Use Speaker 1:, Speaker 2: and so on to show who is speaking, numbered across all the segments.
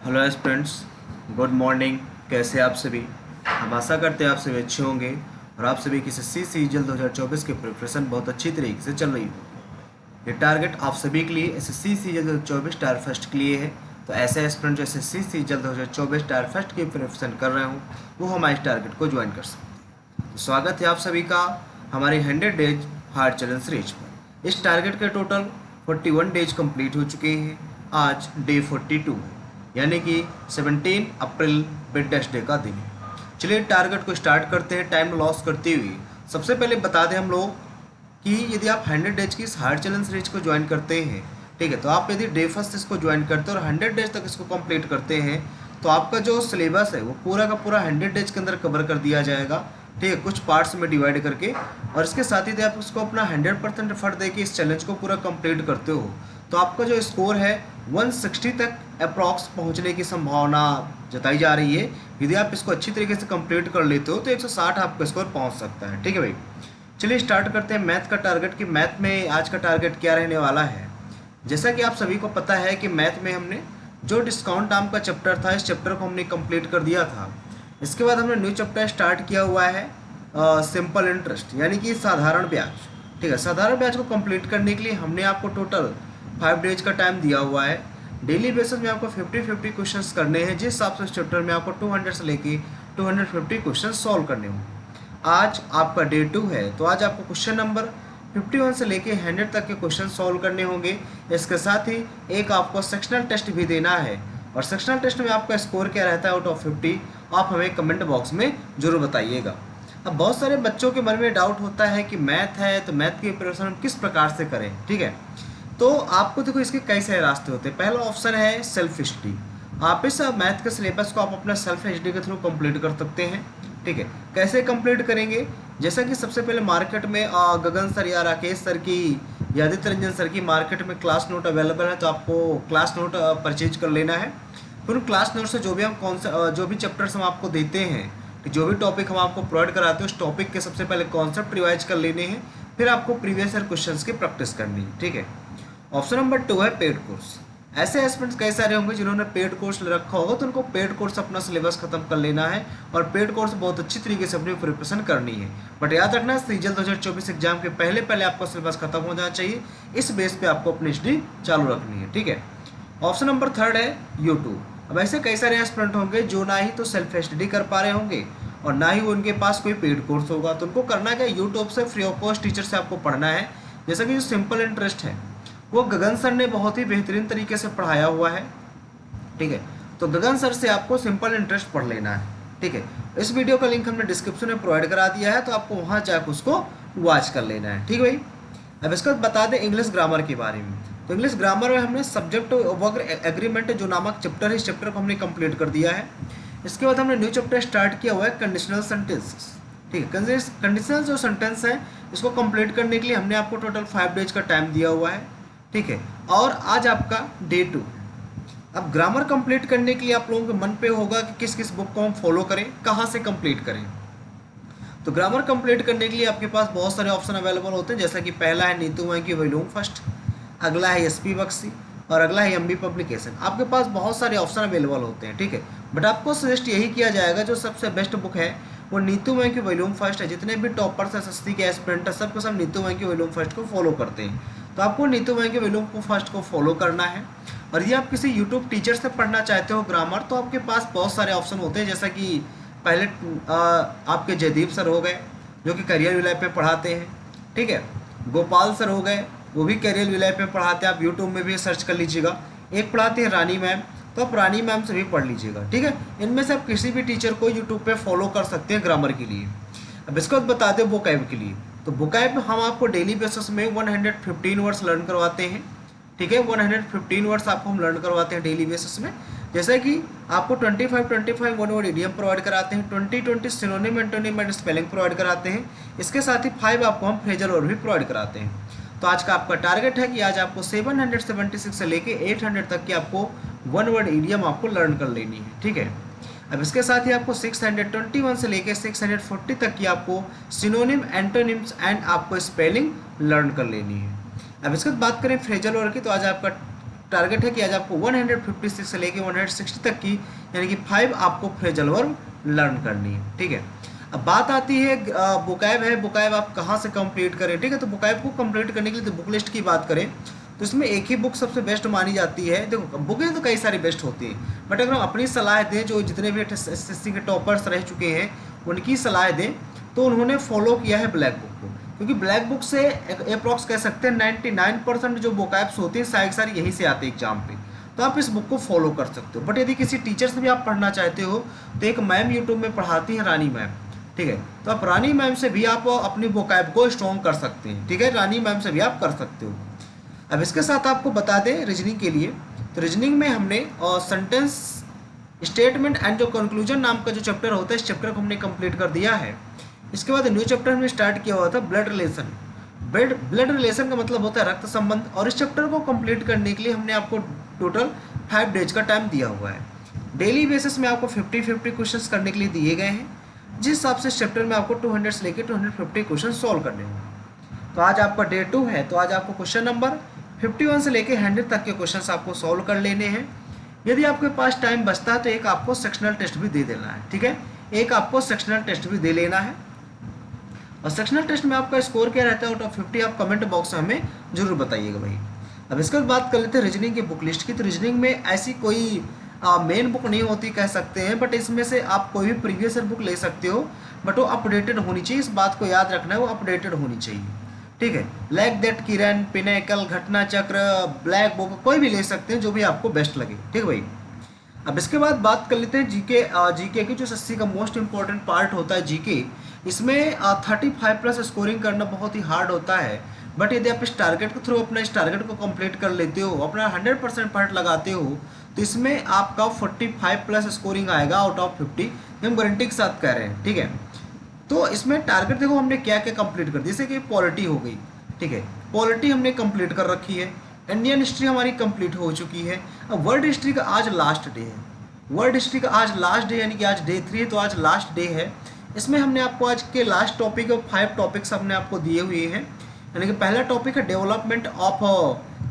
Speaker 1: Hello students, good morning. कैसे आप सभी? हम आशा करते हैं आप सभी अच्छे होंगे और आप सभी की एसएससी सीजीएल 2024 की प्रिपरेशन बहुत अच्छी तरीके से चल रही हो। ये टारगेट आप सभी के लिए एसएससी सीजीएल 2024 टायर फर्स्ट के लिए है। तो ऐसे स्टूडेंट जो एसएससी सीजीएल 2024 टायर फर्स्ट की प्रिपरेशन कर रहे हो वो हमारे इस टारगेट को ज्वाइन कर सकते हैं। तो स्वागत है आप सभी का हमारे 100 डेज हार्ड चैलेंज सीरीज पर। इस टारगेट के टोटल 41 डेज कंप्लीट हो चुके हैं। आज डे 42 है, यानी कि 17 अप्रैल वेडनेसडे डे का दिन है। चलिए टारगेट को स्टार्ट करते हैं टाइम लॉस करते हुए। सबसे पहले बता दें हम लोग कि यदि आप 100 डेज की इस हार्ड चैलेंज सीरीज को ज्वाइन करते हैं, ठीक है, तो आप यदि डे फर्स्ट इसको ज्वाइन करते हैं और 100 डेज तक इसको कंप्लीट करते हैं तो आपका जो सिलेबस है वो पूरा का पूरा 100 डेज के अंदर कवर कर दिया जाएगा, ठीक है, कुछ पार्ट्स में डिवाइड करके। और इसके साथ ही यदि आप उसको अपना 100% एफर्ट देके इस चैलेंज को पूरा कंप्लीट करते हो तो आपका जो स्कोर है 160 तक अप्रॉक्स पहुंचने की संभावना जताई जा रही है। यदि आप इसको अच्छी तरीके से कंप्लीट कर लेते हो तो 160 आपका स्कोर पहुंच सकता है, ठीक है भाई। चलिए स्टार्ट करते हैं मैथ का टारगेट कि मैथ में आज का टारगेट क्या रहने वाला है। जैसा कि आप सभी को पता है कि मैथ में हमने जो डिस्काउंट नाम का चैप्टर था, इस चैप्टर को हमने कंप्लीट कर दिया था। इसके बाद हमने न्यू चैप्टर स्टार्ट किया हुआ है सिंपल इंटरेस्ट, यानी कि साधारण ब्याज, ठीक है। साधारण ब्याज को कंप्लीट करने के लिए हमने आपको टोटल 5 डेज का टाइम दिया हुआ है। डेली बेसिस में आपको 50-50 क्वेश्चंस करने हैं, जिस हिसाब से इस चैप्टर में आपको 200 से लेके 250 क्वेश्चन सॉल्व करने होंगे। आज आपका डे 2 है, तो आज आपको क्वेश्चन नंबर 51 से लेके 100 तक के क्वेश्चन सॉल्व करने होंगे। इसके साथ ही एक आपको सेक्शनल टेस्ट भी देना है, और सेक्शनल टेस्ट में आपका स्कोर क्या रहता है आउट ऑफ 50 आप हमें कमेंट बॉक्स में जरूर बताइएगा। अब बहुत सारे बच्चों के मन में डाउट होता है कि मैथ है तो मैथ की प्रिपरेशन हम किस प्रकार से करें, ठीक है। तो आपको देखो इसके कई सारे रास्ते होते हैं। पहला ऑप्शन है सेल्फ स्टडी। आप इस मैथ के सिलेबस को आप अपना सेल्फ स्टडी के थ्रू कंप्लीट कर सकते हैं, ठीक है। कैसे कंप्लीट करेंगे? जैसा कि सबसे पहले मार्केट में गगन सर या राकेश सर की या आदित्य रंजन सर की मार्केट में क्लास नोट अवेलेबल है, तो आपको क्लास नोट परचेज कर लेना है। फिर उन क्लास नोट से जो भी हम जो भी चैप्टर्स हम आपको देते हैं, जो भी टॉपिक हम आपको प्रोवाइड कराते हैं, उस टॉपिक के सबसे पहले कॉन्सेप्ट रिवाइज कर लेने हैं। फिर आपको प्रीवियस ईयर क्वेश्चंस की प्रैक्टिस करनी है, ठीक है। ऑप्शन नंबर 2 है पेड कोर्स। ऐसे स्टूडेंट्स कई सारे होंगे जिन्होंने पेड कोर्स ले रखा होगा, तो उनको पेड कोर्स अपना सिलेबस खत्म कर लेना है और पेड कोर्स बहुत अच्छी तरीके से अपनी प्रिपरेशन करनी है। बट याद रखना सीजीएल 2024 एग्जाम के पहले पहले आपका सिलेबस खत्म हो जाना चाहिए। इस बेस पे आपको अपनी स्टडी चालू रखनी है, ठीक है। ऑप्शन नंबर 3 है यूट्यूब। अब ऐसे कई सारे स्टूडेंट होंगे जो ना ही तो सेल्फ स्टडी कर पा रहे होंगे और ना ही उनके पास कोई पेड कोर्स होगा, तो उनको करना क्या, यूट्यूब से फ्री ऑफ कॉस्ट टीचर से आपको पढ़ना है। जैसा कि जो सिंपल इंटरेस्ट है वो गगन सर ने बहुत ही बेहतरीन तरीके से पढ़ाया हुआ है, ठीक है। तो गगन सर से आपको सिंपल इंटरेस्ट पढ़ लेना है, ठीक है। इस वीडियो का लिंक हमने डिस्क्रिप्शन में प्रोवाइड करा दिया है, तो आपको वहाँ जाकर उसको वॉच कर लेना है, ठीक है भाई। अब इसके बाद बता दें इंग्लिश ग्रामर के बारे में। तो इंग्लिश ग्रामर में हमने सब्जेक्ट वर्ब एग्रीमेंट जो नामक चैप्टर है, इस चैप्टर को हमने कंप्लीट कर दिया है। इसके बाद हमने न्यू चैप्टर स्टार्ट किया हुआ है कंडीशनल सेंटेंसेस, ठीक है। कंडीशनल जो सेंटेंस है इसको कंप्लीट करने के लिए हमने आपको टोटल 5 डेज का टाइम दिया हुआ है, ठीक है। और आज आपका डे 2। अब ग्रामर कंप्लीट करने के लिए आप लोगों के मन पे होगा कि किस किस बुक को हम फॉलो करें, कहाँ से कंप्लीट करें। तो ग्रामर कंप्लीट करने के लिए आपके पास बहुत सारे ऑप्शन अवेलेबल होते हैं। जैसा कि पहला है नीतू वहीं की वॉल्यूम फर्स्ट, अगला है एसपी बक्सी और अगला है एमबी पब्लिकेशन। आपके पास बहुत सारे ऑप्शन अवेलेबल होते हैं, ठीक है। बट आपको सजेस्ट यही किया जाएगा जो सबसे बेस्ट बुक है वो नीतू वहीं की वॉल्यूम फर्स्ट है। जितने भी टॉपर्स एसएससी के एस्पिरेंट है सबके सब नीतू वहीं की वॉल्यूम फर्स्ट को फॉलो करते हैं, तो आपको नीतू वहीं की वॉल्यूम फर्स्ट को फॉलो करना है। और यदि आप किसी यूट्यूब टीचर से पढ़ना चाहते हो ग्रामर, तो आपके पास बहुत सारे ऑप्शन होते हैं। जैसा कि पहले आपके जयदीप सर हो गए जो कि करियर विलय पे पढ़ाते हैं, ठीक है। गोपाल सर हो गए, वो भी करियर विलय पे पढ़ाते हैं, आप यूट्यूब में भी सर्च कर लीजिएगा। एक पढ़ाते हैं रानी मैम, तो आप रानी मैम से भी पढ़ लीजिएगा, ठीक है। इनमें से आप किसी भी टीचर को यूट्यूब पे फॉलो कर सकते हैं ग्रामर के लिए। अब इसके बाद बता दें वोकैब के लिए। तो वोकैब हम आपको डेली बेसिस में 115 वर्ड्स लर्न करवाते हैं, ठीक है। 115 वर्ड्स आपको हम लर्न करवाते हैं डेली बेसिस में। जैसे कि आपको 25 वन वर्ड इडियम प्रोवाइड कराते हैं, 20 synonym antonym and spelling provide कराते हैं। इसके साथ ही 5 आपको हम फ्रेजल वर्ड भी प्रोवाइड कराते हैं। तो आज का आपका टारगेट है कि आज आपको 776 से लेके 800 तक की आपको वन वर्ड इडियम आपको लर्न कर लेनी है, ठीक है। अब इसके साथ ही आपको 621 से लेके 640 तक की आपको सिनोनिम एंटोनिम्स एंड आपको स्पेलिंग लर्न कर लेनी है। अब इसके बाद बात करें फ्रेजल वर्ड की, तो आज आपका टारगेट है कि आज आपको 156 से लेके 160 तक की यानी कि 5 आपको फ्रेजल वर्ब लर्न करनी है। ठीक है, अब बात आती है बुकैब है, बुकैब आप कहाँ से कंप्लीट करें। ठीक है, तो बुकैब को कंप्लीट करने के लिए तो बुक लिस्ट की बात करें तो इसमें एक ही बुक सबसे बेस्ट मानी जाती है। देखो बुकें तो कई सारी बेस्ट होती हैं, बट अगर हम अपनी सलाह दें, जो जितने भी एसएससी के टॉपर्स रह चुके हैं उनकी सलाह दें तो उन्होंने फॉलो किया है ब्लैक बुक को, क्योंकि ब्लैक बुक से अप्रॉक्स कह सकते हैं 99% जो वोकैब्स होते हैं सारी यहीं से आते हैं एग्जाम पे, तो आप इस बुक को फॉलो कर सकते हो। बट यदि किसी टीचर से भी आप पढ़ना चाहते हो तो एक मैम यूट्यूब में पढ़ाती हैं, रानी मैम। ठीक है, तो आप रानी मैम से भी आप अपनी वोकैब को स्ट्रॉन्ग कर सकते हैं। ठीक है, रानी मैम से भी आप कर सकते हो। अब इसके साथ आपको बता दें रीजनिंग के लिए, तो रीजनिंग में हमने सेंटेंस स्टेटमेंट एंड जो कंक्लूजन नाम का जो चैप्टर होता है, इस चैप्टर को हमने कंप्लीट कर दिया है। इसके बाद न्यू चैप्टर हमने स्टार्ट किया हुआ था ब्लड रिलेशन। ब्लड रिलेशन का मतलब होता है रक्त संबंध, और इस चैप्टर को कंप्लीट करने के लिए हमने आपको टोटल 5 डेज का टाइम दिया हुआ है। डेली बेसिस में आपको 50-50 क्वेश्चंस करने के लिए दिए गए हैं, जिस हिसाब से इस चैप्टर में आपको 200 से लेकर 250 क्वेश्चन सॉल्व करने होंगे। तो आज आपका डे 2 है, तो आज आपको क्वेश्चन नंबर 51 से लेकर 100 तक के क्वेश्चंस आपको सॉल्व कर लेने हैं। यदि आपके पास टाइम बचता है तो एक आपको सेक्शनल टेस्ट भी दे देना है। ठीक है, एक आपको सेक्शनल टेस्ट भी दे लेना है, और सेक्शनल टेस्ट में आपका स्कोर क्या रहता है आउट ऑफ 50 आप कमेंट बॉक्स में हमें जरूर बताइएगा भाई। अब इसके बाद बात कर लेते हैं रीजनिंग की बुक लिस्ट की। तो रीजनिंग में ऐसी कोई मेन बुक नहीं होती कह सकते हैं, बट इसमें से आप कोई भी प्रीवियस ईयर बुक ले सकते हो, बट वो अपडेटेड होनी चाहिए। इस बात को याद रखना है, वो अपडेटेड होनी चाहिए। ठीक है, लाइक दैट किरण, पिनेकल, घटना चक्र, ब्लैक बुक, कोई भी ले सकते हैं जो भी आपको बेस्ट लगे। ठीक है भाई। अब इसके बाद बात कर लेते हैं जीके। जीके की जो एसएससी का मोस्ट इंपॉर्टेंट पार्ट होता है जीके, इसमें 35+ स्कोरिंग करना बहुत ही हार्ड होता है। बट यदि आप इस टारगेट के थ्रू अपना इस टारगेट को कंप्लीट कर लेते हो, अपना 100% पार्ट लगाते हो, तो इसमें आपका 45+ स्कोरिंग आएगा आउट ऑफ 50, हम गारंटी के साथ कह रहे हैं। ठीक है, तो इसमें टारगेट देखो हमने क्या क्या कंप्लीट कर दिया। जैसे कि पॉलिटी हो गई, ठीक है, पॉलिटी हमने कंप्लीट कर रखी है। इंडियन हिस्ट्री हमारी कंप्लीट हो चुकी है। अब वर्ल्ड हिस्ट्री का आज लास्ट डे है, वर्ल्ड हिस्ट्री का आज लास्ट डे, यानी कि आज डे 3 है, तो आज लास्ट डे है। इसमें हमने आपको आज के लास्ट टॉपिक और 5 टॉपिक्स हमने आपको दिए हुए हैं। यानी कि पहला टॉपिक है डेवलपमेंट ऑफ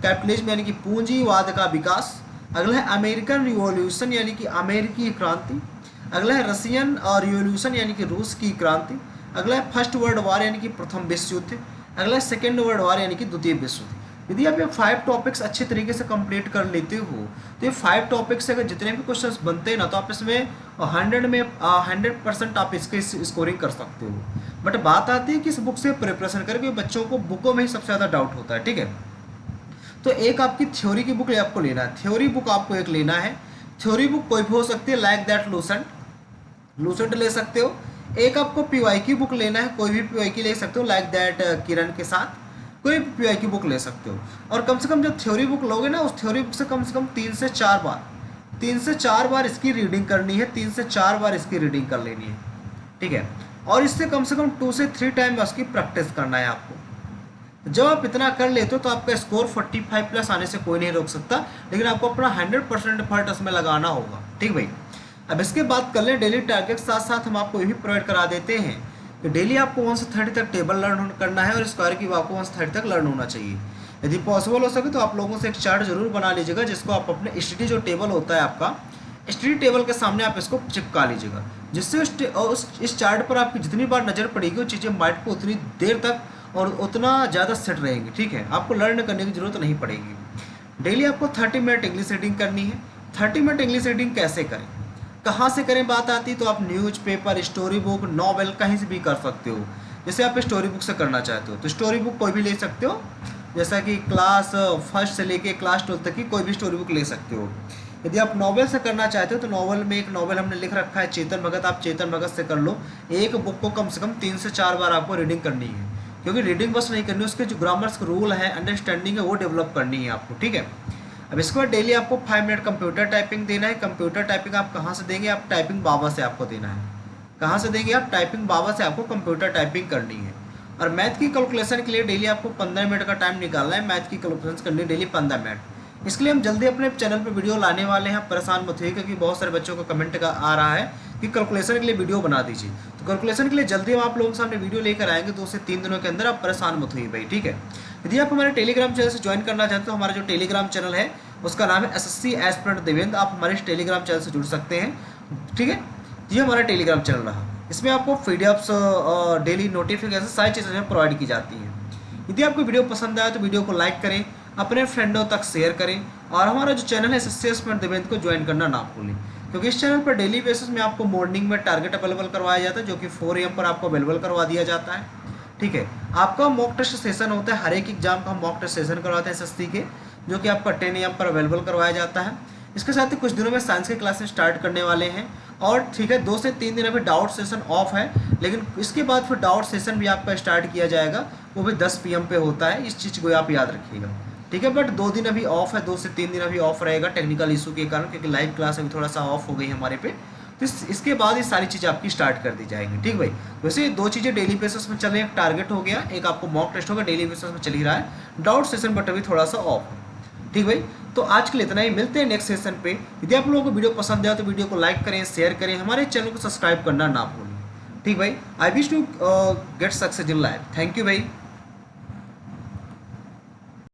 Speaker 1: कैपिटलिज्म, यानी कि पूंजीवाद का विकास। अगला है अमेरिकन रिवॉल्यूशन, यानी कि अमेरिकी क्रांति। अगला है रशियन रिवॉल्यूशन, यानी कि रूस की क्रांति। अगला है फर्स्ट वर्ल्ड वार, यानी कि प्रथम विश्व युद्ध। अगला है सेकेंड वर्ल्ड वार, यानी कि द्वितीय विश्व युद्ध। यदि आप ये 5 टॉपिक्स अच्छे तरीके से कंप्लीट कर लेते हो, तो ये 5 टॉपिक्स से अगर जितने भी क्वेश्चंस बनते हैं ना, तो आप इसमें 100% आप इसके स्कोरिंग कर सकते हो। बट बात आती है कि इस बुक से प्रिपरेशन करके बच्चों को बुकों में ही सबसे ज़्यादा डाउट होता है। ठीक है, तो एक आपकी थ्योरी की बुक आपको लेना है, थ्योरी बुक आपको एक लेना है। थ्योरी बुक कोई भी हो सकती है, लाइक दैट लूसेंट ले सकते हो। एक आपको पीवाई की बुक लेना है, कोई भी पीवाई की ले सकते हो, लाइक दैट किरण के साथ कोई भी पीवाई की बुक ले सकते हो। और कम से कम जब थ्योरी बुक लोगे ना, उस थ्योरी बुक से कम 3 से 4 बार इसकी रीडिंग करनी है, 3 से 4 बार इसकी रीडिंग कर लेनी है। ठीक है, और इससे कम 2 से 3 टाइम उसकी प्रैक्टिस करना है आपको। जब आप इतना कर लेते हो तो आपका स्कोर 45+ आने से कोई नहीं रोक सकता, लेकिन आपको अपना 100% एफर्ट उसमें लगाना होगा। ठीक भाई। अब इसके बाद कर लें डेली टारगेट, साथ साथ हम आपको ये भी प्रोवाइड करा देते हैं कि डेली आपको 1 से 30 तक टेबल लर्न करना है, और स्क्वायर की आपको 1 से 30 तक लर्न होना चाहिए। यदि पॉसिबल हो सके तो आप लोगों से एक चार्ट जरूर बना लीजिएगा, जिसको आप अपने स्टडी जो टेबल होता है आपका, स्टडी टेबल के सामने आप इसको चिपका लीजिएगा, जिससे इस चार्ट पर आपकी जितनी बार नज़र पड़ेगी वो चीज़ें माइंड को उतनी देर तक और उतना ज़्यादा सेट रहेंगी। ठीक है, आपको लर्न करने की जरूरत नहीं पड़ेगी। डेली आपको 30 मिनट इंग्लिश रीडिंग करनी है। 30 मिनट इंग्लिश रीडिंग कैसे करें, कहाँ से करें बात आती, तो आप न्यूज़पेपर, स्टोरी बुक, नॉवेल कहीं से भी कर सकते हो। जैसे आप स्टोरी बुक से करना चाहते हो तो स्टोरी बुक कोई भी ले सकते हो, जैसा कि क्लास 1 से लेके क्लास 12 तक की कोई भी स्टोरी बुक ले सकते हो। यदि आप नॉवेल से करना चाहते हो तो नॉवेल में एक नॉवेल हमने लिख रखा है चेतन भगत, आप चेतन भगत से कर लो। एक बुक को कम से कम 3 से 4 बार आपको रीडिंग करनी है, क्योंकि रीडिंग बस नहीं करनी, उसके जो ग्रामर्स रूल है, अंडरस्टैंडिंग है, वो डेवलप करनी है आपको। ठीक है, अब इसके बाद डेली आपको 5 मिनट कंप्यूटर टाइपिंग देना है। कंप्यूटर टाइपिंग आप कहाँ से देंगे, आप टाइपिंग बाबा से आपको देना है। कहाँ से देंगे आप, टाइपिंग बाबा से आपको कंप्यूटर टाइपिंग करनी है। और मैथ की कैलकुलेशन के लिए डेली आपको 15 मिनट का टाइम निकालना है, मैथ की कैलकुलेशन करनी है डेली 15 मिनट। इसके लिए हम जल्दी अपने चैनल पर वीडियो लाने वाले हैं, परेशान मत होइए, क्योंकि बहुत सारे बच्चों का कमेंट आ रहा है कि कैलकुलेशन के लिए वीडियो बना दीजिए। तो कैलकुलेशन के लिए जल्दी हम आप लोगों के सामने वीडियो लेकर आएंगे, 2 से 3 दिनों के अंदर। आप परेशान मत होइए भाई। ठीक है, यदि आप हमारे टेलीग्राम चैनल से ज्वाइन करना चाहते हो, हमारा जो टेलीग्राम चैनल है उसका नाम है एसएससी एस्पिरेंट देवेंद्र। आप हमारे टेलीग्राम चैनल से जुड़ सकते हैं, ठीक है। ये हमारा टेलीग्राम चैनल रहा, इसमें आपको पीडीएफ्स, डेली नोटिफिकेशन, सारी चीज़ें प्रोवाइड की जाती हैं। यदि आपको वीडियो पसंद आया तो वीडियो को लाइक करें, अपने फ्रेंडों तक शेयर करें, और हमारा जो चैनल है एसएससी एस्पिरेंट देवेंद्र को ज्वाइन करना ना भूलें, क्योंकि इस चैनल पर डेली बेसिस में आपको मॉर्निंग में टारगेट अवेलेबल करवाया जाता है, जो कि 4 AM पर आपको अवेलेबल करवा दिया जाता है, ठीक है। आपका मॉक टेस्ट सेशन होता है, हर एक एग्जाम का हम मॉक टेस्ट सेशन करवाते हैं एसएससी के, जो कि आपका 10 AM पर अवेलेबल करवाया जाता है। इसके साथ ही कुछ दिनों में साइंस के क्लासेस स्टार्ट करने वाले हैं, और ठीक है 2 से 3 दिन अभी डाउट सेशन ऑफ है, लेकिन इसके बाद फिर डाउट सेशन भी आपका स्टार्ट किया जाएगा, वो भी 10 PM पे होता है, इस चीज़ को आप याद रखिएगा, ठीक है। बट 2 दिन अभी ऑफ है, 2 से 3 दिन अभी ऑफ रहेगा टेक्निकल इशू के कारण, क्योंकि लाइव क्लास अभी थोड़ा सा ऑफ हो गई हमारे पे, तो इसके बाद ये सारी चीज़ें आपकी स्टार्ट कर दी जाएंगी, ठीक भाई। वैसे 2 चीज़ें डेली बेसिस में चल रही हैं, एक टारगेट हो गया, एक आपको मॉक टेस्ट होगा, डेली बेसिस में चल ही रहा है, डाउट सेशन बट अभी थोड़ा सा ऑफ है, ठीक भाई। तो आज के लिए इतना ही, मिलते हैं नेक्स्ट सेशन पे। यदि आप लोगों को वीडियो पसंद आया तो वीडियो को लाइक करें, शेयर करें, हमारे चैनल को सब्सक्राइब करना ना भूलें, ठीक भाई। I wish to get success in life. Thank you भाई।